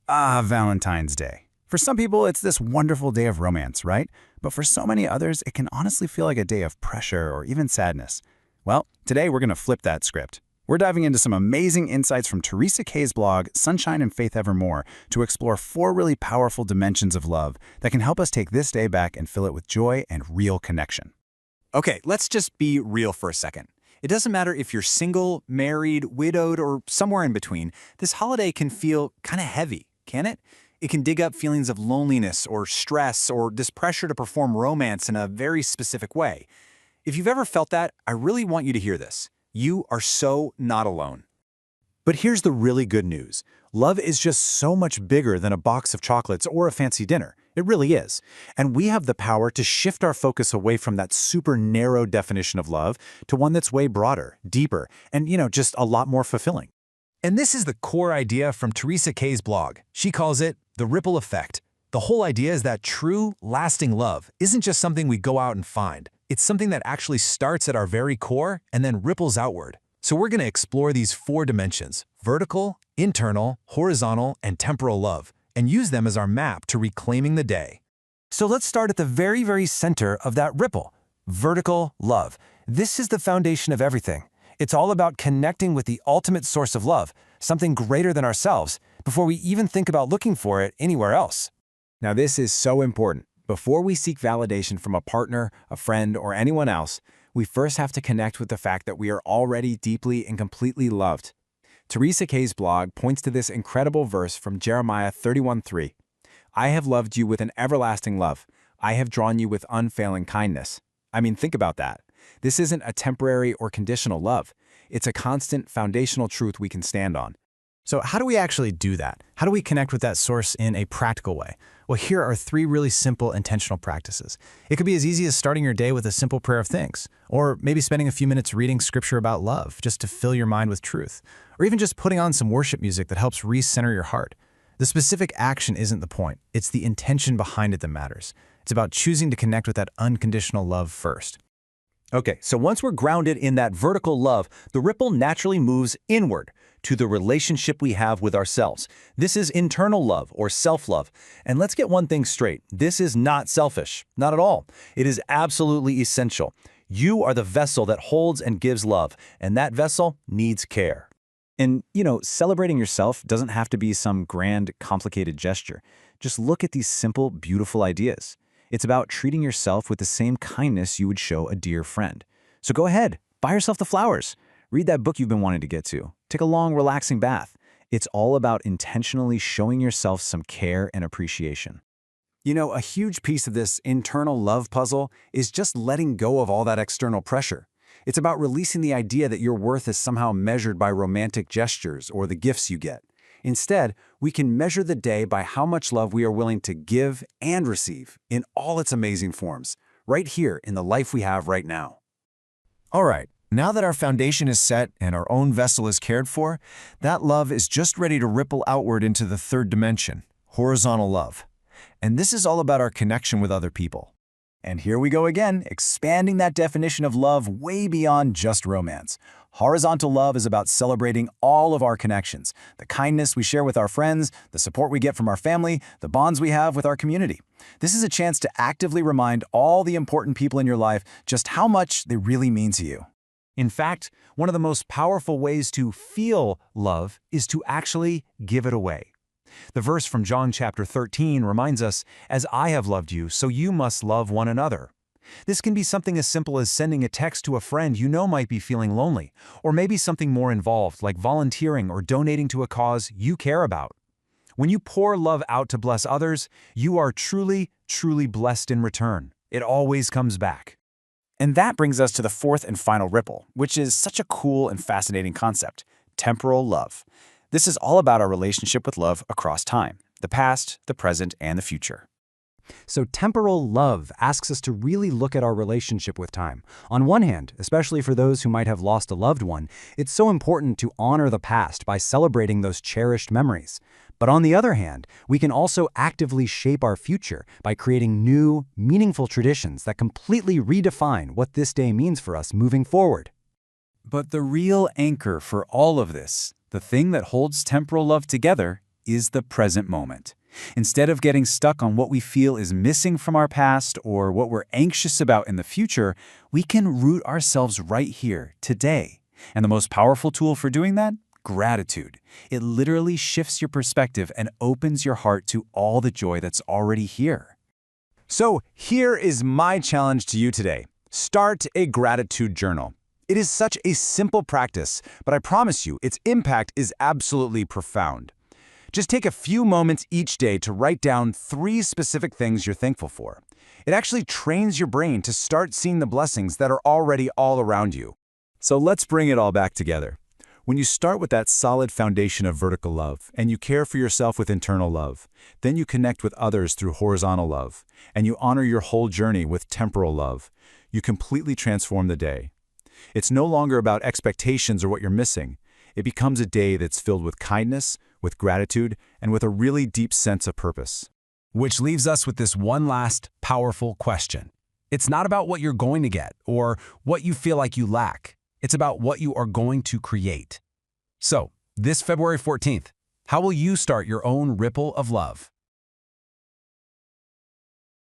Valentine's Day. For some people, it's this wonderful day of romance, right? But for so many others, it can honestly feel like a day of pressure or even sadness. Well, today we're going to flip that script. We're diving into some amazing insights from Teresa Kay's blog, Sunshine and Faith Evermore, to explore 4 really powerful dimensions of love that can help us take this day back and fill it with joy and real connection. Okay, let's just be real for a second. It doesn't matter if you're single, married, widowed, or somewhere in between, this holiday can feel kind of heavy, can it? It can dig up feelings of loneliness or stress or this pressure to perform romance in a very specific way. If you've ever felt that, I really want you to hear this. You are so not alone. But here's the really good news. Love is just so much bigger than a box of chocolates or a fancy dinner. It really is. And we have the power to shift our focus away from that super narrow definition of love to one that's way broader, deeper, and, just a lot more fulfilling. And this is the core idea from Teresa Kay's blog. She calls it the ripple effect. The whole idea is that true, lasting love isn't just something we go out and find. It's something that actually starts at our very core and then ripples outward. So we're going to explore these 4 dimensions: vertical, internal, horizontal, and temporal love, and use them as our map to reclaiming the day. So let's start at the very, very center of that ripple, vertical love. This is the foundation of everything. It's all about connecting with the ultimate source of love, something greater than ourselves, before we even think about looking for it anywhere else. Now, this is so important. Before we seek validation from a partner, a friend, or anyone else, we first have to connect with the fact that we are already deeply and completely loved. Teresa Kay's blog points to this incredible verse from Jeremiah 31:3. I have loved you with an everlasting love. I have drawn you with unfailing kindness. I mean, think about that. This isn't a temporary or conditional love. It's a constant foundational truth we can stand on. So how do we actually do that? How do we connect with that source in a practical way? Well, here are 3 really simple intentional practices. It could be as easy as starting your day with a simple prayer of thanks, or maybe spending a few minutes reading scripture about love just to fill your mind with truth, or even just putting on some worship music that helps recenter your heart. The specific action isn't the point. It's the intention behind it that matters. It's about choosing to connect with that unconditional love first. Okay, so once we're grounded in that vertical love, the ripple naturally moves inward to the relationship we have with ourselves. This is internal love or self-love. And let's get one thing straight. This is not selfish, not at all. It is absolutely essential. You are the vessel that holds and gives love, and that vessel needs care. And, celebrating yourself doesn't have to be some grand, complicated gesture. Just look at these simple, beautiful ideas. It's about treating yourself with the same kindness you would show a dear friend. So go ahead, buy yourself the flowers. Read that book you've been wanting to get to. Take a long, relaxing bath. It's all about intentionally showing yourself some care and appreciation. A huge piece of this internal love puzzle is just letting go of all that external pressure. It's about releasing the idea that your worth is somehow measured by romantic gestures or the gifts you get. Instead, we can measure the day by how much love we are willing to give and receive in all its amazing forms, right here in the life we have right now. All right, now that our foundation is set and our own vessel is cared for, that love is just ready to ripple outward into the 3rd dimension, horizontal love. And this is all about our connection with other people. And here we go again, expanding that definition of love way beyond just romance. Horizontal love is about celebrating all of our connections, the kindness we share with our friends, the support we get from our family, the bonds we have with our community. This is a chance to actively remind all the important people in your life just how much they really mean to you. In fact, one of the most powerful ways to feel love is to actually give it away. The verse from John chapter 13 reminds us, "As I have loved you, so you must love one another." This can be something as simple as sending a text to a friend you know might be feeling lonely, or maybe something more involved like volunteering or donating to a cause you care about. When you pour love out to bless others, you are truly, truly blessed in return. It always comes back. And that brings us to the 4th and final ripple, which is such a cool and fascinating concept, temporal love. This is all about our relationship with love across time, the past, the present, and the future. So temporal love asks us to really look at our relationship with time. On one hand, especially for those who might have lost a loved one, it's so important to honor the past by celebrating those cherished memories. But on the other hand, we can also actively shape our future by creating new, meaningful traditions that completely redefine what this day means for us moving forward. But the real anchor for all of this, the thing that holds temporal love together, is the present moment. Instead of getting stuck on what we feel is missing from our past or what we're anxious about in the future, we can root ourselves right here, today. And the most powerful tool for doing that? Gratitude. It literally shifts your perspective and opens your heart to all the joy that's already here. So here is my challenge to you today. Start a gratitude journal. It is such a simple practice, but I promise you its impact is absolutely profound. Just take a few moments each day to write down 3 specific things you're thankful for. It actually trains your brain to start seeing the blessings that are already all around you. So let's bring it all back together. When you start with that solid foundation of vertical love, and you care for yourself with internal love, then you connect with others through horizontal love, and you honor your whole journey with temporal love, you completely transform the day. It's no longer about expectations or what you're missing. It becomes a day that's filled with kindness, with gratitude, and with a really deep sense of purpose. Which leaves us with this one last powerful question. It's not about what you're going to get or what you feel like you lack. It's about what you are going to create. So, this February 14th, how will you start your own ripple of love?